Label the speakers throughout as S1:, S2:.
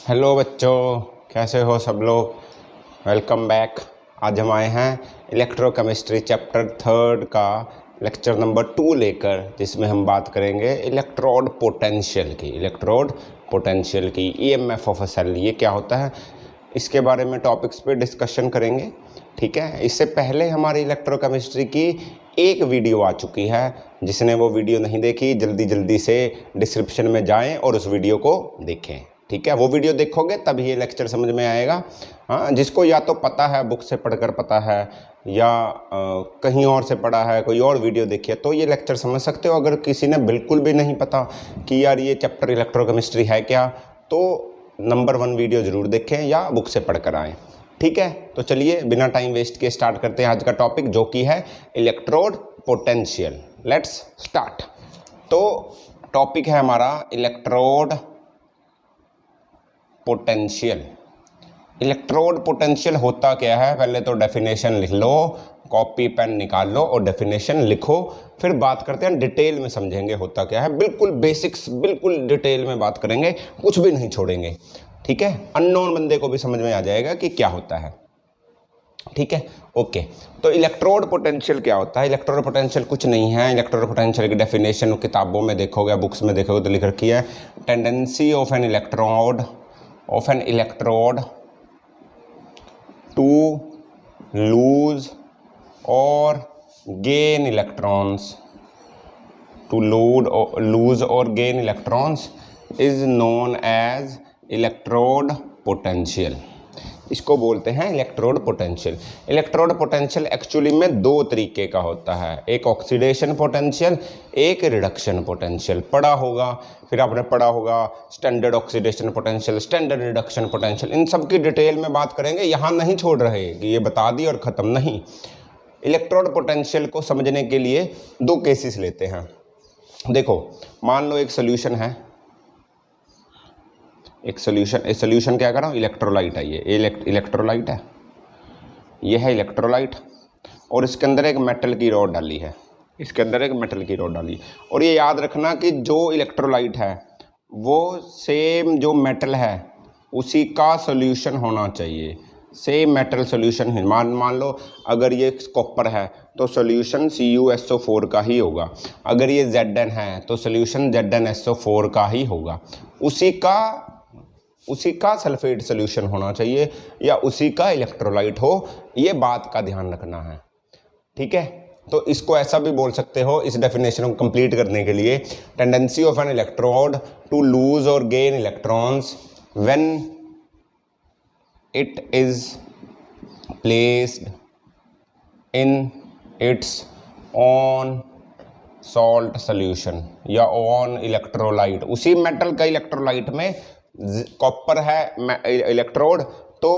S1: Hello बच्चों, कैसे हो सब लोग। Welcome back. आज हम आए हैं इलेक्ट्रोकेमिस्ट्री चैप्टर 3 का लेक्चर नंबर 2 लेकर, जिसमें हम बात करेंगे इलेक्ट्रोड पोटेंशियल की ईएमएफ ऑफ अ सेल। ये क्या होता है, इसके बारे में टॉपिक्स पे डिस्कशन करेंगे। ठीक है, इससे पहले हमारी इलेक्ट्रोकेमिस्ट्री की एक वीडियो आ चुकी है। जिसने वो वीडियो नहीं देखी, जल्दी जल्दी से डिस्क्रिप्शन में जाएं और उस वीडियो को देखें। ठीक है, वो वीडियो देखोगे तब ये लेक्चर समझ में आएगा। हाँ, जिसको या तो पता है, बुक से पढ़कर पता है, या कहीं और से पढ़ा है, कोई और वीडियो देखी है, तो ये लेक्चर समझ सकते हो। अगर किसी ने बिल्कुल भी नहीं पता कि यार ये चैप्टर इलेक्ट्रोकेमिस्ट्री है क्या, तो नंबर 1 वीडियो ज़रूर देखें या बुक से पढ़कर आएँ। ठीक है, तो चलिए बिना टाइम वेस्ट किए स्टार्ट करते हैं आज का टॉपिक, जो कि है इलेक्ट्रोड पोटेंशियल। Let's start. तो टॉपिक है हमारा इलेक्ट्रोड पोटेंशियल। इलेक्ट्रोड पोटेंशियल होता क्या है, पहले तो डेफिनेशन लिख लो, कॉपी पेन निकाल लो और डेफिनेशन लिखो। फिर बात करते हैं, डिटेल में समझेंगे होता क्या है। बिल्कुल बेसिक्स, बिल्कुल डिटेल में बात करेंगे, कुछ भी नहीं छोड़ेंगे। ठीक है, अननोन बंदे को भी समझ में आ जाएगा कि क्या होता है। ठीक है, ओके। तो इलेक्ट्रोड पोटेंशियल क्या होता है। इलेक्ट्रोड पोटेंशियल कुछ नहीं है। इलेक्ट्रोड पोटेंशियल की डेफिनेशन किताबों में देखोगे, बुक्स में देखोगे तो लिख रखी है, tendency of an electrode to lose और गेन इलेक्ट्रॉन्स, लूज और gain electrons is known as electrode potential. इसको बोलते हैं electrode potential. Electrode potential actually में 2 तरीके का होता है, एक ऑक्सीडेशन पोटेंशियल, एक रिडक्शन पोटेंशियल। पढ़ा होगा, फिर आपने पढ़ा होगा standard oxidation potential, standard reduction potential. इन सब की डिटेल में बात करेंगे, यहाँ नहीं छोड़ रहे कि ये बता दी और ख़त्म नहीं। इलेक्ट्रोड पोटेंशियल को समझने के लिए 2 केसेस लेते हैं। देखो, मान लो एक सोल्यूशन है, एक सोल्यूशन क्या कर रहा हूँ, इलेक्ट्रोलाइट है। ये इलेक्ट्रोलाइट है, ये है इलेक्ट्रोलाइट, और इसके अंदर एक मेटल की रॉड डाली है, और ये याद रखना कि जो इलेक्ट्रोलाइट है वो सेम जो मेटल है उसी का सोल्यूशन होना चाहिए, सेम मेटल सोल्यूशन है। मान लो अगर ये कॉपर है तो सोल्यूशन CuSO4 का ही होगा, अगर ये Zn है तो सोल्यूशन ZnSO4 का ही होगा, उसी का सल्फेट सोल्यूशन होना चाहिए या उसी का इलेक्ट्रोलाइट हो। ये बात का ध्यान रखना है। ठीक है, तो इसको ऐसा भी बोल सकते हो, इस डेफिनेशन को कंप्लीट करने के लिए, tendency of an electrode to lose और gain electrons when it is placed in its own salt solution या ऑन इलेक्ट्रोलाइट। उसी मेटल का इलेक्ट्रोलाइट में, कॉपर है इलेक्ट्रोड तो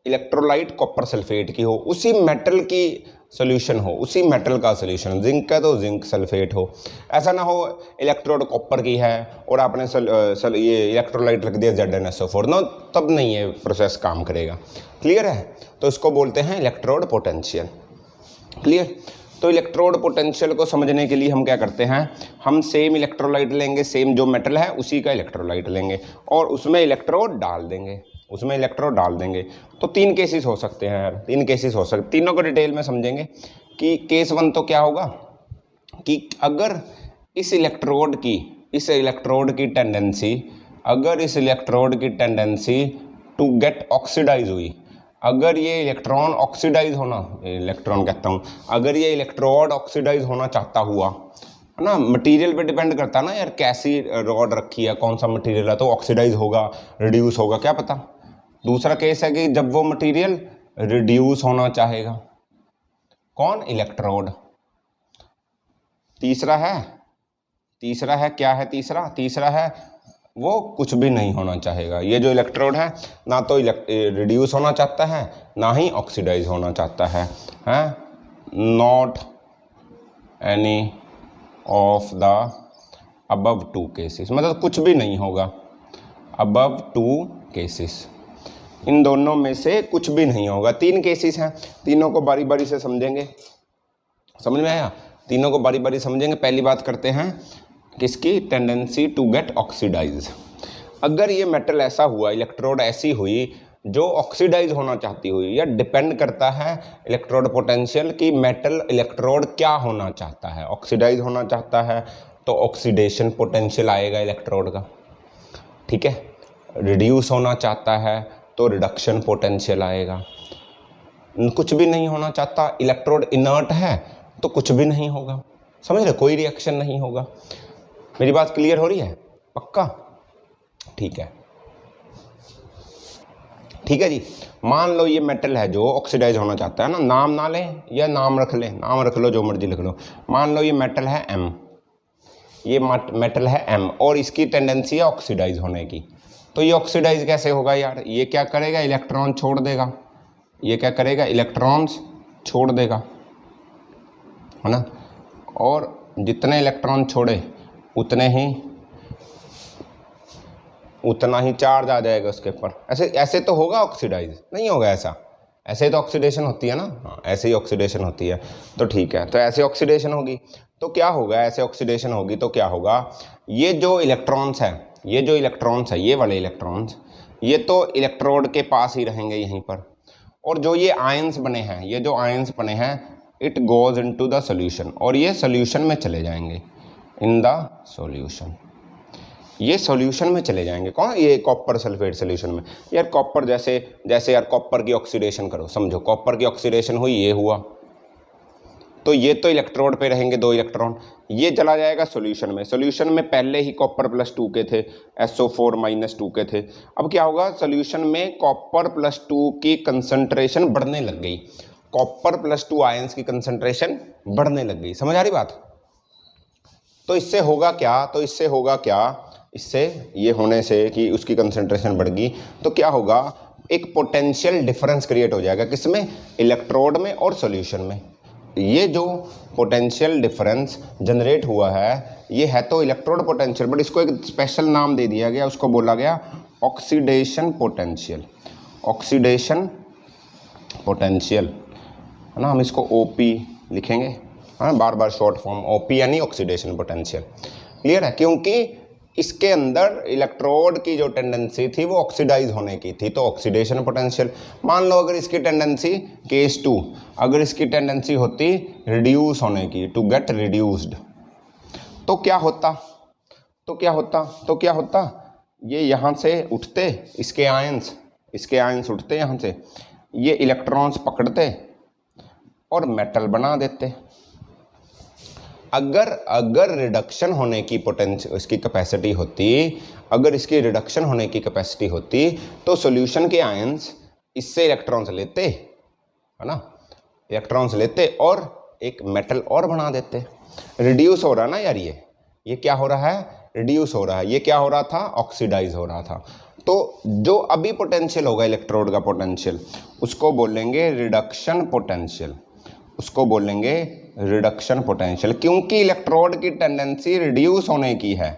S1: इलेक्ट्रोलाइट कॉपर सल्फेट की हो, उसी मेटल की सोल्यूशन हो, उसी मेटल का सोल्यूशन। जिंक है तो जिंक सल्फेट हो। ऐसा ना हो इलेक्ट्रोड कॉपर की है और आपने ये इलेक्ट्रोलाइट रख दिया ZnSO4, नो, तब नहीं ये प्रोसेस काम करेगा। क्लियर है, तो इसको बोलते हैं इलेक्ट्रोड पोटेंशियल। क्लियर। तो इलेक्ट्रोड पोटेंशियल को समझने के लिए हम क्या करते हैं, हम सेम इलेक्ट्रोलाइट लेंगे, सेम जो मेटल है उसी का इलेक्ट्रोलाइट लेंगे और उसमें इलेक्ट्रोड डाल देंगे। तो 3 केसेस हो सकते हैं यार, 3 केसेस हो सकते, तीनों को डिटेल में समझेंगे। कि केस 1 तो क्या होगा कि अगर इस इलेक्ट्रोड की टेंडेंसी टू गेट ऑक्सीडाइज हुई, अगर ये इलेक्ट्रॉन ऑक्सीडाइज होना, अगर ये इलेक्ट्रोड ऑक्सीडाइज होना चाहता हुआ, है ना, मटेरियल पे डिपेंड करता है ना यार, कैसी रॉड रखी है, कौन सा मटेरियल है, तो ऑक्सीडाइज होगा, रिड्यूस होगा, क्या पता। दूसरा केस है कि जब वो मटेरियल रिड्यूस होना चाहेगा, कौन, इलेक्ट्रोड। तीसरा है क्या है, तीसरा है वो कुछ भी नहीं होना चाहेगा। ये जो इलेक्ट्रोड है ना तो रिड्यूस होना चाहता है, ना ही ऑक्सीडाइज होना चाहता है, not any of the above 2 cases, मतलब कुछ भी नहीं होगा अबव 2 केसेस। इन दोनों में से कुछ भी नहीं होगा। 3 केसेस हैं, तीनों को बारी बारी से समझेंगे। समझ में आया, तीनों को बारी बारी समझेंगे। पहली बात करते हैं किसकी, टेंडेंसी टू गेट ऑक्सीडाइज। अगर ये मेटल ऐसा हुआ, इलेक्ट्रोड ऐसी हुई जो ऑक्सीडाइज होना चाहती हुई, या डिपेंड करता है इलेक्ट्रोड पोटेंशियल कि मेटल इलेक्ट्रोड क्या होना चाहता है। ऑक्सीडाइज होना चाहता है तो ऑक्सीडेशन पोटेंशियल आएगा इलेक्ट्रोड का, ठीक है। रिड्यूस होना चाहता है तो रिडक्शन पोटेंशियल आएगा। कुछ भी नहीं होना चाहता, इलेक्ट्रोड इनर्ट है तो कुछ भी नहीं होगा, समझ रहे, कोई रिएक्शन नहीं होगा। मेरी बात क्लियर हो रही है? पक्का? ठीक है, ठीक है जी। मान लो ये मेटल है जो ऑक्सीडाइज होना चाहता है ना, नाम ना लें या नाम रख लें, नाम रख लो जो मर्जी लिख लो। मान लो ये मेटल है M, ये मेटल है M और इसकी टेंडेंसी है ऑक्सीडाइज होने की। तो ये ऑक्सीडाइज कैसे होगा यार? ये क्या करेगा? इलेक्ट्रॉन छोड़ देगा। ये क्या करेगा? इलेक्ट्रॉन्स छोड़ देगा, है ना। और जितने इलेक्ट्रॉन छोड़े उतना ही चार्ज आ जाएगा उसके ऊपर। ऐसे तो होगा ऑक्सीडाइज? नहीं होगा ऐसा। ऐसे तो ऑक्सीडेशन होती है ना, हाँ ऐसे ही ऑक्सीडेशन होती है। तो ठीक है, तो ऐसे ऑक्सीडेशन होगी तो क्या होगा? ऐसे ऑक्सीडेशन होगी तो क्या होगा? ये जो इलेक्ट्रॉन्स है, ये वाले इलेक्ट्रॉन्स, ये तो इलेक्ट्रोड के पास ही रहेंगे यहीं पर। और जो ये आयंस बने हैं, it goes into the solution, और ये सॉल्यूशन में चले जाएंगे, इन द सॉल्यूशन। ये सॉल्यूशन में चले जाएंगे। कौन? ये कॉपर सल्फेट सॉल्यूशन में। यार कॉपर जैसे यार कॉपर की ऑक्सीडेशन करो, समझो कॉपर की ऑक्सीडेशन हुई, ये हुआ, तो ये तो इलेक्ट्रोड पे रहेंगे 2 इलेक्ट्रॉन, ये चला जाएगा सॉल्यूशन में। सॉल्यूशन में पहले ही कॉपर +2 के थे, SO4 -2 के थे। अब क्या होगा? सॉल्यूशन में कॉपर +2 की कंसंट्रेशन बढ़ने लग गई, कॉपर +2 आयंस की कंसंट्रेशन बढ़ने लग गई। समझ आ रही बात? तो इससे होगा क्या? इससे ये होने से कि उसकी कंसंट्रेशन बढ़ गई तो क्या होगा? एक पोटेंशियल डिफरेंस क्रिएट हो जाएगा, किसमें? इलेक्ट्रोड में और सॉल्यूशन में। ये जो पोटेंशियल डिफरेंस जनरेट हुआ है, ये है तो इलेक्ट्रोड पोटेंशियल, बट इसको एक स्पेशल नाम दे दिया गया, उसको बोला गया ऑक्सीडेशन पोटेंशियल। ऑक्सीडेशन पोटेंशियल, है ना, हम इसको OP लिखेंगे, है ना, बार बार शॉर्ट फॉर्म OP यानी ऑक्सीडेशन पोटेंशियल। क्लियर है? क्योंकि इसके अंदर इलेक्ट्रोड की जो टेंडेंसी थी वो ऑक्सीडाइज होने की थी, तो ऑक्सीडेशन पोटेंशियल। मान लो अगर इसकी टेंडेंसी केस 2, अगर इसकी टेंडेंसी होती रिड्यूस होने की, टू गेट रिड्यूस्ड, तो क्या होता? ये यहाँ से उठते, इसके आयंस उठते यहाँ से, ये इलेक्ट्रॉन्स पकड़ते और मेटल बना देते। अगर रिडक्शन होने की पोटेंशियल, इसकी कैपेसिटी होती, अगर इसकी रिडक्शन होने की कैपेसिटी होती तो सॉल्यूशन के आयंस इससे इलेक्ट्रॉन्स लेते, है ना, इलेक्ट्रॉन्स लेते और एक मेटल और बना देते। रिड्यूस हो रहा ना यार, ये क्या हो रहा है? रिड्यूस हो रहा है। ये क्या हो रहा था? ऑक्सीडाइज हो रहा था। तो जो अभी पोटेंशियल होगा इलेक्ट्रोड का पोटेंशियल, उसको बोलेंगे रिडक्शन पोटेंशियल, क्योंकि इलेक्ट्रोड की टेंडेंसी रिड्यूस होने की है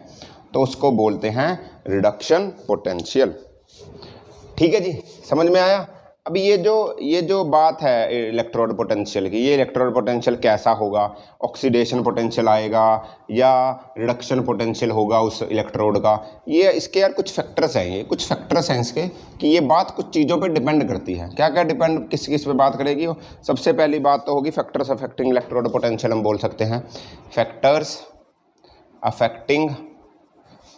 S1: तो उसको बोलते हैं रिडक्शन पोटेंशियल। ठीक है जी, समझ में आया? अब ये जो बात है इलेक्ट्रोड पोटेंशियल की, ये इलेक्ट्रोड पोटेंशियल कैसा होगा? ऑक्सीडेशन पोटेंशियल आएगा या रिडक्शन पोटेंशियल होगा उस इलेक्ट्रोड का? ये इसके यार कुछ फैक्टर्स हैं इसके, कि ये बात कुछ चीज़ों पे डिपेंड करती है। क्या डिपेंड, किस पे बात करेगी? सबसे पहली बात तो होगी फैक्टर्स अफेक्टिंग इलेक्ट्रोड पोटेंशियल। हम बोल सकते हैं फैक्टर्स अफेक्टिंग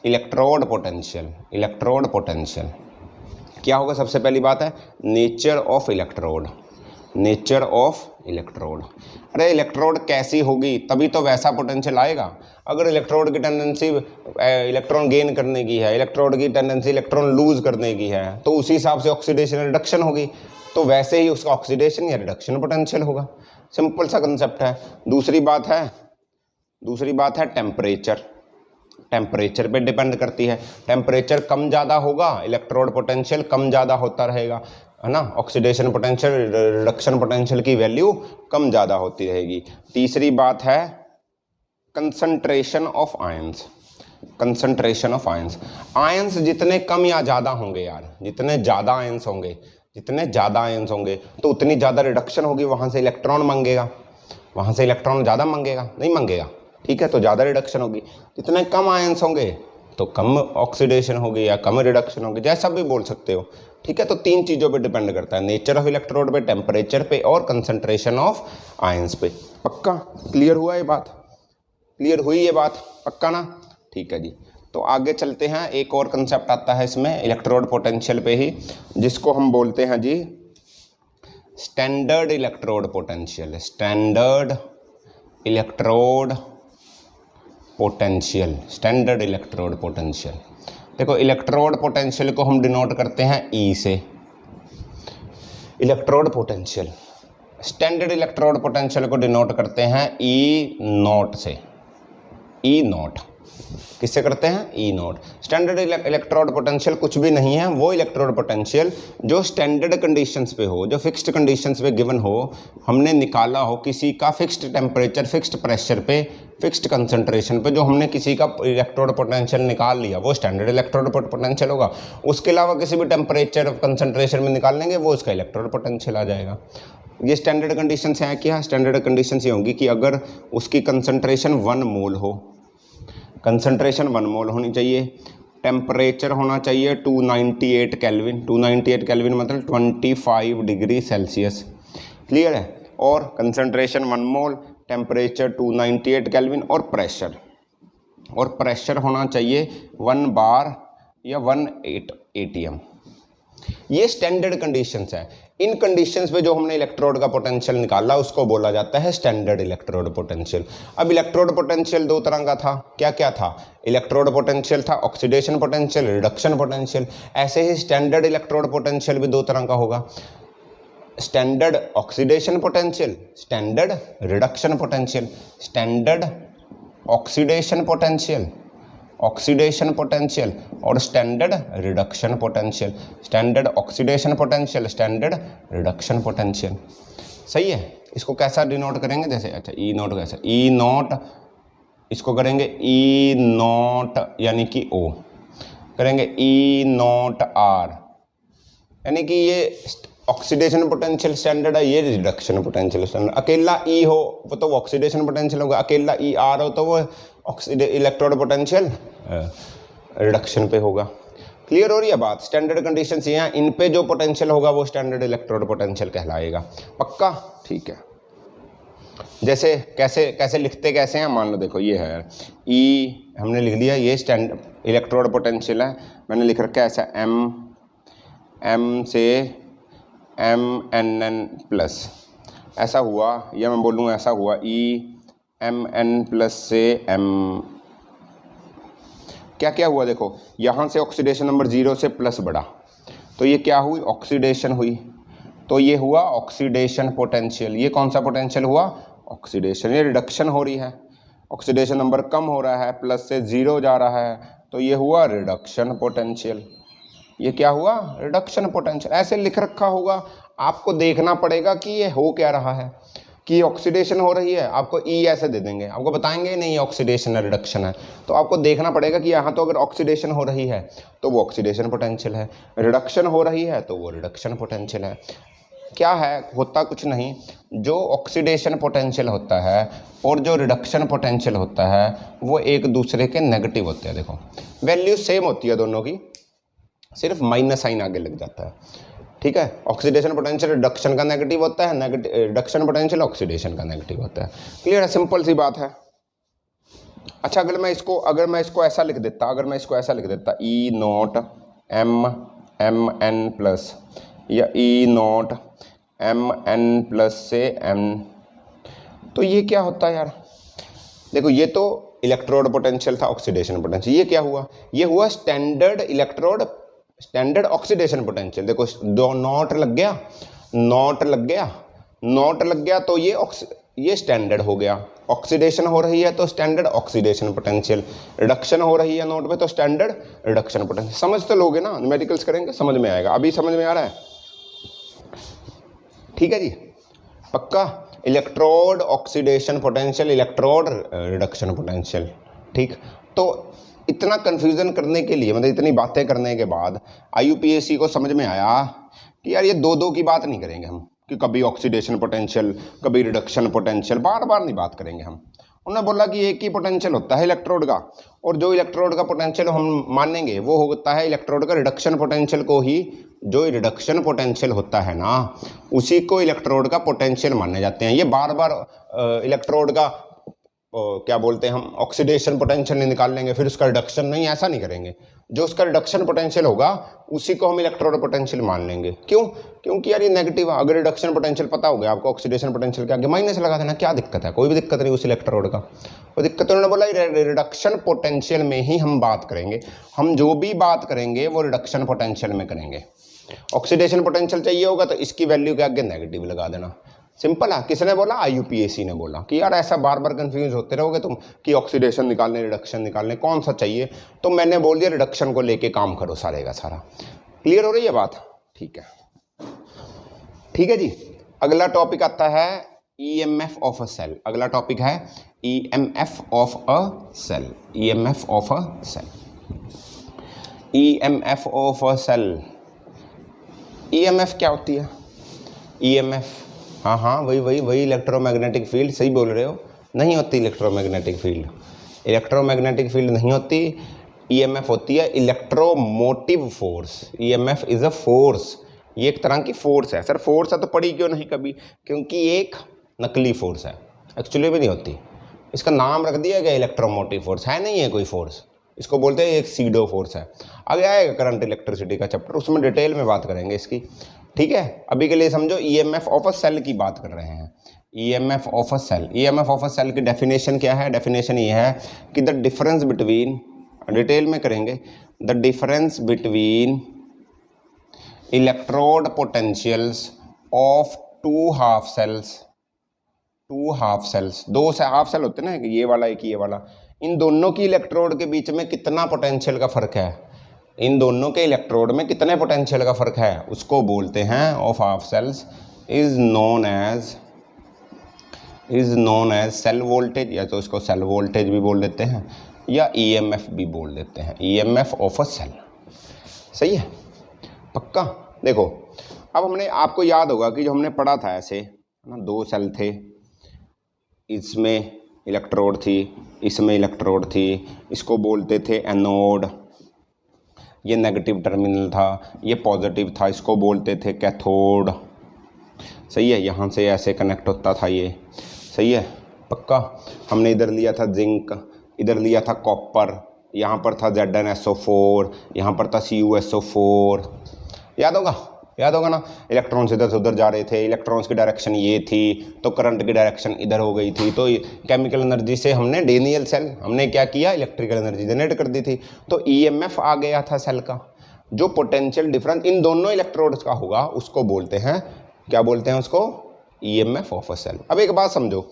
S1: इलेक्ट्रोड पोटेंशियल। क्या होगा? सबसे पहली बात है नेचर ऑफ इलेक्ट्रोड। अरे इलेक्ट्रोड कैसी होगी तभी तो वैसा पोटेंशियल आएगा। अगर इलेक्ट्रोड की टेंडेंसी इलेक्ट्रॉन गेन करने की है, इलेक्ट्रोड की टेंडेंसी इलेक्ट्रॉन लूज करने की है, तो उसी हिसाब से ऑक्सीडेशन रिडक्शन होगी, तो वैसे ही उसका ऑक्सीडेशन या रिडक्शन पोटेंशियल होगा। सिंपल सा कंसेप्ट है। दूसरी बात है टेम्परेचर पे डिपेंड करती है। टेम्परेचर कम ज़्यादा होगा, इलेक्ट्रोड पोटेंशियल कम ज़्यादा होता रहेगा, है ना। ऑक्सीडेशन पोटेंशियल, रिडक्शन पोटेंशियल की वैल्यू कम ज़्यादा होती रहेगी। तीसरी बात है कंसंट्रेशन ऑफ आयंस। आयंस जितने कम या ज़्यादा होंगे यार, जितने ज़्यादा आयंस होंगे तो उतनी ज़्यादा रिडक्शन होगी, वहाँ से इलेक्ट्रॉन ज़्यादा मंगेगा, नहीं मंगेगा, ठीक है, तो ज़्यादा रिडक्शन होगी। जितने कम आयंस होंगे तो कम ऑक्सीडेशन होगी या कम रिडक्शन होगी, जैसा भी बोल सकते हो। ठीक है, तो 3 चीज़ों पे डिपेंड करता है, नेचर ऑफ इलेक्ट्रोड पे, टेम्परेचर पे और कंसंट्रेशन ऑफ आयंस पे। पक्का क्लियर हुआ ये बात? क्लियर हुई ये बात? पक्का ना? ठीक है जी। तो आगे चलते हैं, एक और कंसेप्ट आता है इसमें इलेक्ट्रोड पोटेंशियल पे ही, जिसको हम बोलते हैं जी standard electrode potential. Standard electrode potential, standard electrode potential. देखो इलेक्ट्रोड पोटेंशियल को हम डिनोट करते हैं ई से, electrode potential. Standard electrode potential को डिनोट करते हैं ई नॉट से, ई नॉट। किससे करते हैं? ई नॉट। स्टैंडर्ड इलेक्ट्रोड पोटेंशियल कुछ भी नहीं है, वो इलेक्ट्रोड पोटेंशियल जो स्टैंडर्ड कंडीशंस पे हो, जो फिक्स्ड कंडीशंस पे गिवन हो, हमने निकाला हो किसी का फिक्स्ड टेम्परेचर, फिक्स्ड प्रेशर पे, फिक्स्ड कंसंट्रेशन पे, जो हमने किसी का इलेक्ट्रोड पोटेंशियल निकाल लिया, वो स्टैंडर्ड इलेक्ट्रोड पोटेंशियल होगा। उसके अलावा किसी भी टेम्परेचर कंसंट्रेशन में निकाल लेंगे, वो उसका इलेक्ट्रोड पोटेंशियल आ जाएगा। ये स्टैंडर्ड कंडीशंस हैं क्या? स्टैंडर्ड कंडीशंस ये होंगी कि अगर उसकी कंसंट्रेशन 1 मोल हो, कंसंट्रेशन 1 मोल होनी चाहिए, टेम्परेचर होना चाहिए 298 केल्विन, 298 केल्विन मतलब 25 डिग्री सेल्सियस। क्लियर है? और कंसंट्रेशन 1 मोल, टेम्परेचर 298 केल्विन और प्रेशर होना चाहिए 1 बार या 1 atm। ये स्टैंडर्ड कंडीशंस है। इन कंडीशंस पे जो हमने इलेक्ट्रोड का पोटेंशियल निकाला उसको बोला जाता है स्टैंडर्ड इलेक्ट्रोड पोटेंशियल। अब इलेक्ट्रोड पोटेंशियल 2 तरह का था। क्या क्या था? इलेक्ट्रोड पोटेंशियल था ऑक्सीडेशन पोटेंशियल, रिडक्शन पोटेंशियल। ऐसे ही स्टैंडर्ड इलेक्ट्रोड पोटेंशियल भी 2 तरह का होगा, standard oxidation potential, standard reduction potential. Standard oxidation potential, oxidation potential और standard reduction potential. Standard oxidation potential, standard reduction potential. सही है? इसको कैसा डिनोट करेंगे? जैसे अच्छा ई नॉट, कैसे ई नॉट, इसको करेंगे ई नॉट यानी कि ओ, करेंगे ई नॉट आर, यानी कि ये ऑक्सीडेशन पोटेंशियल स्टैंडर्ड है, ये रिडक्शन पोटेंशियल स्टैंडर्ड। अकेला ई हो वो तो ऑक्सीडेशन पोटेंशियल होगा, अकेला ई आर हो तो वो इलेक्ट्रोड पोटेंशियल रिडक्शन पे होगा। क्लियर हो रही है बात? स्टैंडर्ड कंडीशंस ये हैं, इन पे जो पोटेंशियल होगा वो स्टैंडर्ड इलेक्ट्रोड पोटेंशियल कहलाएगा। पक्का? ठीक है। जैसे कैसे लिखते कैसे हैं? मान लो देखो ये है ई, हमने लिख लिया, ये स्टैंडर्ड इलेक्ट्रोड पोटेंशियल है, मैंने लिख रखा है ऐसा एम से MnN+, ऐसा हुआ, या मैं बोलूँ ऐसा हुआ EMN+ से M। क्या क्या हुआ देखो, यहाँ से ऑक्सीडेशन नंबर 0 से प्लस बढ़ा, तो ये क्या हुई? ऑक्सीडेशन हुई, तो ये हुआ ऑक्सीडेशन पोटेंशियल। ये कौन सा पोटेंशियल हुआ? ऑक्सीडेशन। ये रिडक्शन हो रही है, ऑक्सीडेशन नंबर कम हो रहा है, प्लस से 0 जा रहा है, तो ये हुआ रिडक्शन पोटेंशियल। ये क्या हुआ? Reduction potential. ऐसे लिख रखा होगा, आपको देखना पड़ेगा कि ये हो क्या रहा है, कि ऑक्सीडेशन हो रही है, आपको ई ऐसे दे देंगे, आपको बताएंगे नहीं ऑक्सीडेशन है रिडक्शन है, तो आपको देखना पड़ेगा कि यहाँ तो अगर ऑक्सीडेशन हो रही है तो वो ऑक्सीडेशन पोटेंशियल है, रिडक्शन हो रही है तो वो रिडक्शन पोटेंशियल है। क्या है? होता कुछ नहीं, जो ऑक्सीडेशन पोटेंशियल होता है और जो रिडक्शन पोटेंशियल होता है वो एक दूसरे के नेगेटिव होते हैं। देखो वैल्यू सेम होती है दोनों की, सिर्फ माइनस साइन आगे लग जाता है। ठीक है? ऑक्सीडेशन पोटेंशियल रिडक्शन का नेगेटिव होता है, रिडक्शन पोटेंशियल ऑक्सीडेशन का नेगेटिव होता है। क्लियर है? सिंपल सी बात है। अच्छा अगर मैं इसको ऐसा लिख देता, ई नॉट MN+ या ई नॉट MN+ से M, तो ये क्या होता है यार? देखो ये तो इलेक्ट्रोड पोटेंशियल था, ऑक्सीडेशन पोटेंशियल। ये क्या हुआ? ये हुआ स्टैंडर्ड ऑक्सीडेशन पोटेंशियल। देखो दो नॉट लग गया तो ये स्टैंडर्ड हो गया। ऑक्सीडेशन हो रही है तो स्टैंडर्ड ऑक्सीडेशन पोटेंशियल, रिडक्शन हो रही है नोट पे तो स्टैंडर्ड रिडक्शन पोटेंशियल। समझ तो लोगे ना, न्यूमेरिकल्स करेंगे समझ में आएगा। अभी समझ में आ रहा है? ठीक है जी, पक्का। Electrode oxidation potential, electrode reduction potential. ठीक, तो इतना कन्फ्यूज़न करने के लिए, मतलब इतनी बातें करने के बाद IUPAC को समझ में आया कि यार ये दो की बात नहीं करेंगे हम, कि कभी ऑक्सीडेशन पोटेंशियल कभी रिडक्शन पोटेंशियल, बार बार नहीं बात करेंगे हम। उन्होंने बोला कि एक ही पोटेंशियल होता है इलेक्ट्रोड का, और जो इलेक्ट्रोड का पोटेंशियल हम मानेंगे वो होता है इलेक्ट्रोड का रिडक्शन पोटेंशियल को ही, जो रिडक्शन पोटेंशियल होता है ना उसी को इलेक्ट्रोड का पोटेंशियल माने जाते हैं। ये बार बार इलेक्ट्रोड का क्या बोलते हैं हम ऑक्सीडेशन पोटेंशियल नहीं निकाल लेंगे फिर उसका रिडक्शन नहीं, ऐसा नहीं करेंगे। जो उसका रिडक्शन पोटेंशियल होगा उसी को हम इलेक्ट्रोड पोटेंशियल मान लेंगे। क्यों? क्योंकि यार ये नेगेटिव है। अगर रिडक्शन पोटेंशियल पता हो गया आपको, ऑक्सीडेशन पोटेंशियल के आगे माइनस लगा देना, क्या दिक्कत है? कोई भी दिक्कत नहीं उस इलेक्ट्रोड का, कोई दिक्कत। उन्होंने बोला रिडक्शन पोटेंशियल में ही हम बात करेंगे, हम जो भी बात करेंगे वो रिडक्शन पोटेंशियल में करेंगे। ऑक्सीडेशन पोटेंशियल चाहिए होगा तो इसकी वैल्यू के आगे नेगेटिव लगा देना, सिंपल है। किसने बोला? IUPAC ने बोला कि यार ऐसा बार बार कंफ्यूज होते रहोगे तुम कि ऑक्सीडेशन निकालने रिडक्शन निकालने कौन सा चाहिए, तो मैंने बोल दिया रिडक्शन को लेके काम करो सारे का सारा। क्लियर हो रही है बात? ठीक है, ठीक है जी। अगला टॉपिक आता है EMF ऑफ अ सेल। अगला टॉपिक है EMF of a cell. EMF of a cell. EMF of a cell. EMF क्या होती है? EMF, हाँ वही इलेक्ट्रोमैग्नेटिक फील्ड। सही बोल रहे हो, नहीं होती इलेक्ट्रोमैग्नेटिक फील्ड, इलेक्ट्रोमैग्नेटिक फील्ड नहीं होती। EMF होती है electromotive force. EMF is a force, ये एक तरह की फोर्स है। सर फोर्स है तो पढ़ी क्यों नहीं कभी? क्योंकि एक नकली फोर्स है, एक्चुअली भी नहीं होती। इसका नाम रख दिया गया इलेक्ट्रोमोटिव फोर्स, है नहीं है कोई फोर्स, इसको बोलते हैं एक सीडो फोर्स है। आगे आएगा करंट इलेक्ट्रिसिटी का चैप्टर, उसमें डिटेल में बात करेंगे इसकी, ठीक है। अभी के लिए समझो EMF ऑफ अ सेल की बात कर रहे हैं। EMF of a cell. EMF of a cell की डेफिनेशन क्या है? डेफिनेशन ये है कि द डिफरेंस बिटवीन, डिटेल में करेंगे, the difference between electrode potentials of two half cells. Two half cells, दो से हाफ सेल होते हैं ना, ये वाला एक ये वाला, इन दोनों की इलेक्ट्रोड के बीच में कितना पोटेंशियल का फर्क है, इन दोनों के इलेक्ट्रोड में कितने पोटेंशियल का फर्क है, उसको बोलते हैं of half cells is known as cell voltage, या तो इसको सेल वोल्टेज भी बोल देते हैं या EMF भी बोल देते हैं। EMF ऑफ अ सेल, सही है, पक्का। देखो अब हमने, आपको याद होगा कि जो हमने पढ़ा था ऐसे ना, दो सेल थे, इसमें इलेक्ट्रोड थी, इसमें इलेक्ट्रोड थी, इसको बोलते थे एनोड, ये नेगेटिव टर्मिनल था, ये पॉजिटिव था, इसको बोलते थे कैथोड, सही है। यहाँ से ऐसे कनेक्ट होता था ये, सही है, पक्का। हमने इधर लिया था जिंक, इधर लिया था कॉपर, यहाँ पर था ZnSO4, यहाँ पर था CuSO4, याद होगा ना। इलेक्ट्रॉन्स इधर से उधर जा रहे थे, इलेक्ट्रॉन्स की डायरेक्शन ये थी तो करंट की डायरेक्शन इधर हो गई थी, तो केमिकल एनर्जी से हमने डेनियल सेल, हमने क्या किया, इलेक्ट्रिकल एनर्जी जनरेट कर दी थी। तो EMF आ गया था सेल का, जो पोटेंशियल डिफरेंस इन दोनों इलेक्ट्रोड्स का होगा उसको बोलते हैं, क्या बोलते हैं उसको? EMF of a cell. अब एक बात समझो,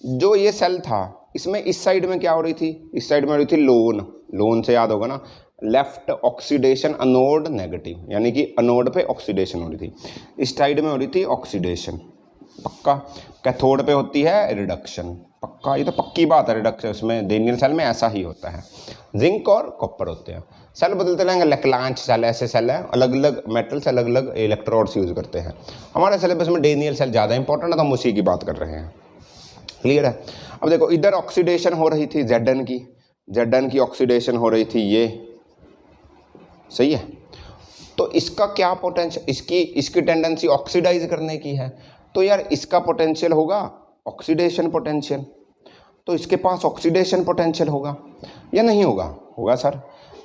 S1: जो ये सेल था इसमें इस साइड में क्या हो रही थी, इस साइड में हो रही थी लोन से याद होगा ना, लेफ्ट ऑक्सीडेशन, अनोड नेगेटिव, यानी कि अनोड पे ऑक्सीडेशन हो रही थी, इस साइड में हो रही थी ऑक्सीडेशन, पक्का। कैथोड पे होती है रिडक्शन, पक्का, ये तो पक्की बात है। रिडक्शन उसमें डेनियल सेल में ऐसा ही होता है, जिंक और कॉपर होते हैं। सेल बदलते रहेंगे, लैक्लांच सेल ऐसे सेल है, अलग अलग मेटल्स अलग अलग इलेक्ट्रोड्स यूज करते हैं। हमारे सिलेबस में डेनियल सेल ज़्यादा इंपॉर्टेंट है तो हम उसी की बात कर रहे हैं, क्लियर है। अब देखो इधर ऑक्सीडेशन हो रही थी Zn की ऑक्सीडेशन हो रही थी, ये सही है। तो इसका क्या पोटेंशियल, इसकी टेंडेंसी ऑक्सीडाइज करने की है, तो यार इसका पोटेंशियल होगा ऑक्सीडेशन पोटेंशियल, तो इसके पास ऑक्सीडेशन पोटेंशियल होगा या नहीं होगा? होगा सर।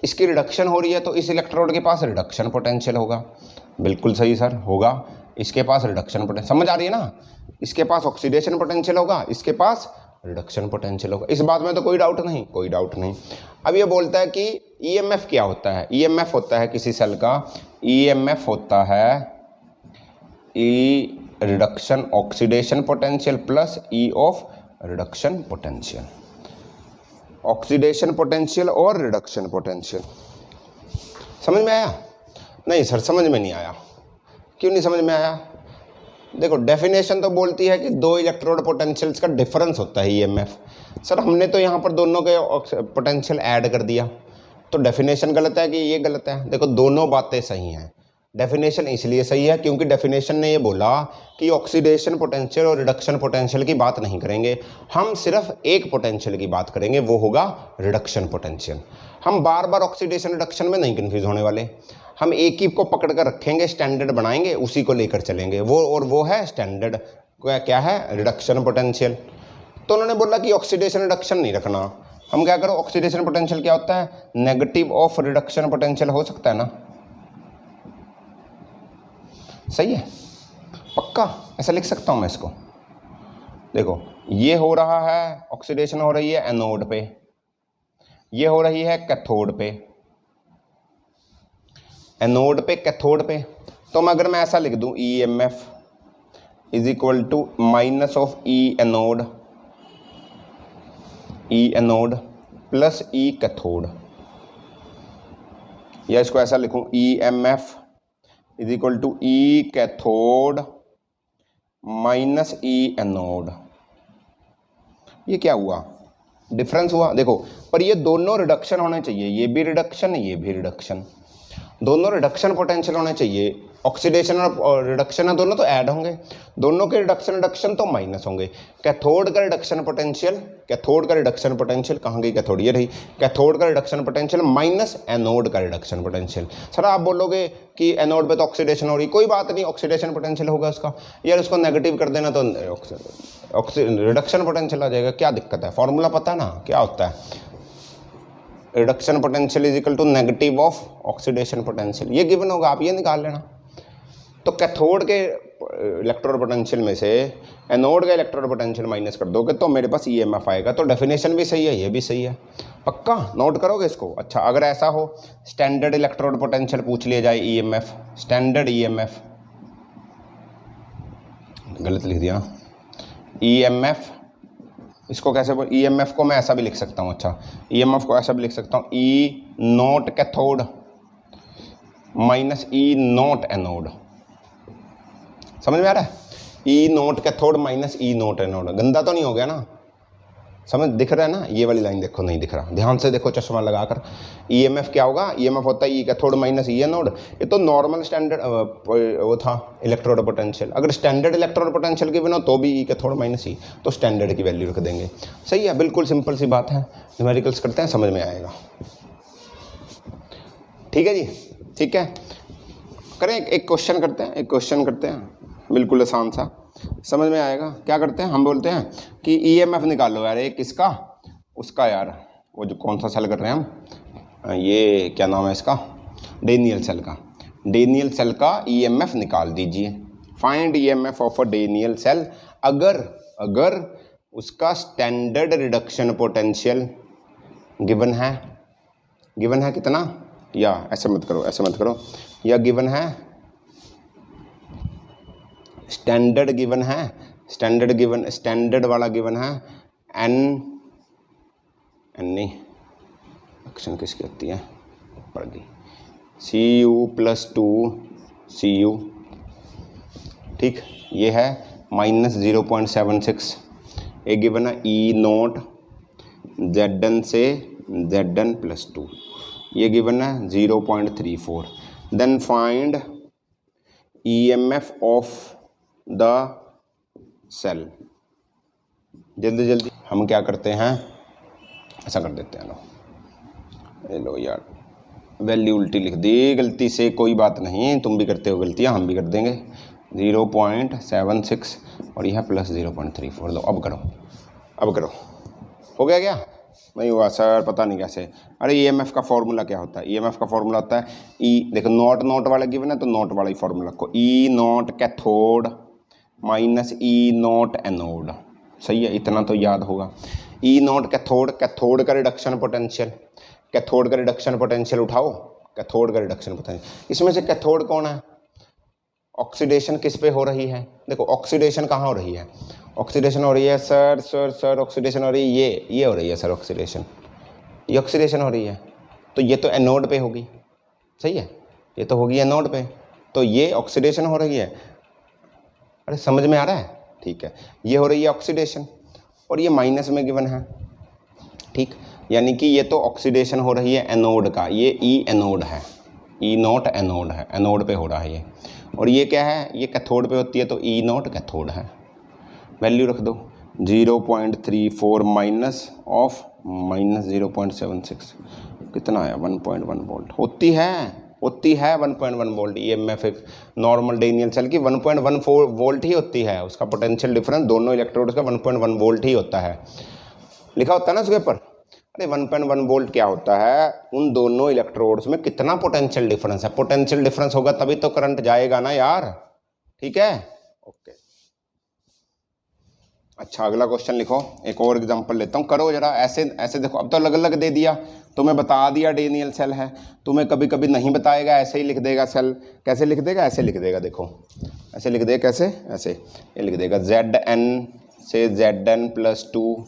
S1: इसकी रिडक्शन हो रही है तो इस इलेक्ट्रोड के पास रिडक्शन पोटेंशियल होगा, बिल्कुल सही सर, होगा, इसके पास रिडक्शन पोटेंशियल, समझ आ रही है ना। इसके पास ऑक्सीडेशन पोटेंशियल होगा, इसके पास रिडक्शन पोटेंशियल होगा, इस बात में तो कोई डाउट नहीं। अब ये बोलता है कि EMF क्या होता है? EMF होता है किसी सेल का, EMF होता है E reduction oxidation potential plus E of reduction potential, oxidation potential और रिडक्शन पोटेंशियल। समझ में आया? नहीं सर समझ में नहीं आया। क्यों नहीं समझ में आया? देखो डेफिनेशन तो बोलती है कि दो इलेक्ट्रोड पोटेंशियल्स का डिफरेंस होता है EMF। सर हमने तो यहाँ पर दोनों के पोटेंशियल ऐड कर दिया, तो डेफिनेशन गलत है कि ये गलत है? देखो दोनों बातें सही हैं, डेफिनेशन इसलिए सही है क्योंकि डेफिनेशन ने ये बोला कि ऑक्सीडेशन पोटेंशियल और रिडक्शन पोटेंशियल की बात नहीं करेंगे, हम सिर्फ एक पोटेंशियल की बात करेंगे, वो होगा रिडक्शन पोटेंशियल। हम बार बार ऑक्सीडेशन रिडक्शन में नहीं कंफ्यूज होने वाले, हम एक ही को पकड़ कर रखेंगे, स्टैंडर्ड बनाएंगे, उसी को लेकर चलेंगे, वो है स्टैंडर्ड, क्या है, रिडक्शन पोटेंशियल। तो उन्होंने बोला कि ऑक्सीडेशन रिडक्शन नहीं रखना, हम क्या करो, ऑक्सीडेशन पोटेंशियल क्या होता है, नेगेटिव ऑफ रिडक्शन पोटेंशियल हो सकता है ना, सही है, पक्का ऐसा लिख सकता हूं मैं इसको। देखो ये हो रहा है, ऑक्सीडेशन हो रही है एनोड पे, ये हो रही है कैथोड पे, एनोड पे कैथोड पे। तो अगर मैं ऐसा लिख दूं E M F is equal to minus of E anode plus E cathode, या इसको ऐसा लिखूं E M F is equal to E cathode minus E anode. ये क्या हुआ, डिफरेंस हुआ, देखो, पर ये दोनों रिडक्शन होने चाहिए, ये भी रिडक्शन, ये भी रिडक्शन, दोनों रिडक्शन पोटेंशियल होने चाहिए। ऑक्सीडेशन और रिडक्शन है दोनों तो ऐड होंगे, दोनों के रिडक्शन तो माइनस होंगे। कैथोड का रिडक्शन पोटेंशियल कहाँ गई कैथोड, ये रही, कैथोड का रिडक्शन पोटेंशियल माइनस एनोड का रिडक्शन पोटेंशियल। सर आप बोलोगे कि एनोड पे तो ऑक्सीडेशन हो रही, कोई बात नहीं, ऑक्सीडेशन पोटेंशियल होगा उसका, यार उसको नेगेटिव कर देना तो रिडक्शन पोटेंशियल आ जाएगा, क्या दिक्कत है, फॉर्मूला पता ना क्या होता है, reduction potential is equal to negative of oxidation potential, ये गिवन होगा, आप ये निकाल लेना। तो कैथोड के इलेक्ट्रोड पोटेंशियल में से एनोड का इलेक्ट्रोड पोटेंशियल माइनस कर दोगे तो मेरे पास ईएमएफ आएगा। तो डेफिनेशन भी सही है, ये भी सही है, पक्का नोट करोगे इसको। अच्छा अगर ऐसा हो स्टैंडर्ड इलेक्ट्रोड पोटेंशियल पूछ लिया जाए, ईएमएफ, स्टैंडर्ड ईएमएफ, गलत लिख दिया, ईएमएफ, इसको कैसे बोल, ईएमएफ को मैं ऐसा भी लिख सकता हूँ, अच्छा ईएमएफ को ऐसा भी लिख सकता हूँ, ई नोट कैथोड माइनस ई नोट एनोड, समझ में आ रहा है, ई नोट कैथोड माइनस ई नोट एनोड, गंदा तो नहीं हो गया ना, समझ दिख रहा है ना, ये वाली लाइन देखो, नहीं दिख रहा, ध्यान से देखो चश्मा लगाकर। ईएमएफ क्या होगा, ईएमएफ होता है ई कैथोड माइनस ई एनोड, ये तो नॉर्मल स्टैंडर्ड वो था इलेक्ट्रोड पोटेंशियल, अगर स्टैंडर्ड इलेक्ट्रोड पोटेंशियल की बना तो भी ई कैथोड माइनस ई, तो स्टैंडर्ड की वैल्यू रख देंगे, सही है, बिल्कुल सिंपल सी बात है, न्यूमेरिकल्स करते हैं समझ में आएगा, ठीक है जी, ठीक है, करें एक क्वेश्चन करते हैं, बिल्कुल आसान सा, समझ में आएगा। क्या करते हैं, हम बोलते हैं कि ईएमएफ निकालो यार, एक किसका, उसका यार, वो जो कौन सा सेल कर रहे हैं हम, ये क्या नाम है इसका, डेनियल सेल का, डेनियल सेल का ईएमएफ निकाल दीजिए, find EMF of a Daniel cell, अगर उसका स्टैंडर्ड रिडक्शन पोटेंशियल गिवन है कितना, या ऐसे मत करो, या गिवन है स्टैंडर्ड वाला गिवन है एन नहीं, एक्शन किसकी होती है, पड़ गई, Cu+2Cu, ठीक, ये है -0.76, एक गिवन है ई नोट Zn से Zn+2, ये गिवन है 0.34, then find EMF of the cell. जल्दी हम क्या करते हैं, ऐसा कर देते हैं, लो यार वैल्यू उल्टी लिख दी गलती से, कोई बात नहीं, तुम भी करते हो गलतियां, हम भी कर देंगे, 0.76 और यह +0.34 दो, अब करो, हो गया क्या, नहीं हुआ सर पता नहीं कैसे, अरे ईएमएफ का फॉर्मूला क्या होता है, ईएमएफ का फॉर्मूला होता है ई, देखो नोट वाला गिवन है तो नोट वाला ही फॉर्मूला रखो, ई नोट कैथोड माइनस ई नोट एनोड, सही है, इतना तो याद होगा, ई नोट कैथोड का रिडक्शन पोटेंशियल, उठाओ, कैथोड का रिडक्शन पोटेंशियल, इसमें से कैथोड कौन है, ऑक्सीडेशन किस पे हो रही है, देखो ऑक्सीडेशन कहाँ हो रही है, ऑक्सीडेशन हो रही है सर ऑक्सीडेशन हो रही है, ये हो रही है सर ऑक्सीडेशन, ये ऑक्सीडेशन हो रही है, तो ये तो एनोड पे होगी, सही है, ये तो होगी एनोड पे, तो ये ऑक्सीडेशन हो रही है, अरे समझ में आ रहा है, ठीक है, ये हो रही है ऑक्सीडेशन और ये माइनस में गिवन है, ठीक, यानी कि ये तो ऑक्सीडेशन हो रही है एनोड का, ये ई एनोड है, ई नॉट एनोड है, एनोड पे हो रहा है ये। और ये क्या है, ये कैथोड पे होती है, तो ई नॉट कैथोड है। वैल्यू रख दो 0.34 माइनस ऑफ माइनस 0.76, कितना आया 1.1 वोल्ट। होती है 1.1 वोल्ट। ईएमएफ एक नॉर्मल डेनियल सेल की 1.14 वोल्ट ही होती है। उसका पोटेंशियल डिफरेंस दोनों इलेक्ट्रोड्स का 1.1 वोल्ट ही होता है। लिखा होता है ना उसके ऊपर। अरे 1.1 वोल्ट क्या होता है, उन दोनों इलेक्ट्रोड्स में कितना पोटेंशियल डिफरेंस है। पोटेंशियल डिफरेंस होगा तभी तो करंट जाएगा ना यार, ठीक है। ओके, अच्छा अगला क्वेश्चन लिखो। एक और एग्जांपल लेता हूँ, करो जरा। ऐसे ऐसे देखो, अब तो अलग अलग दे दिया, तुम्हें बता दिया डेनियल सेल है, तुम्हें कभी कभी नहीं बताएगा, ऐसे ही लिख देगा सेल। कैसे लिख देगा, ऐसे लिख देगा, देखो ऐसे लिख देगा। कैसे, ऐसे ये लिख देगा Zn से Zn+2,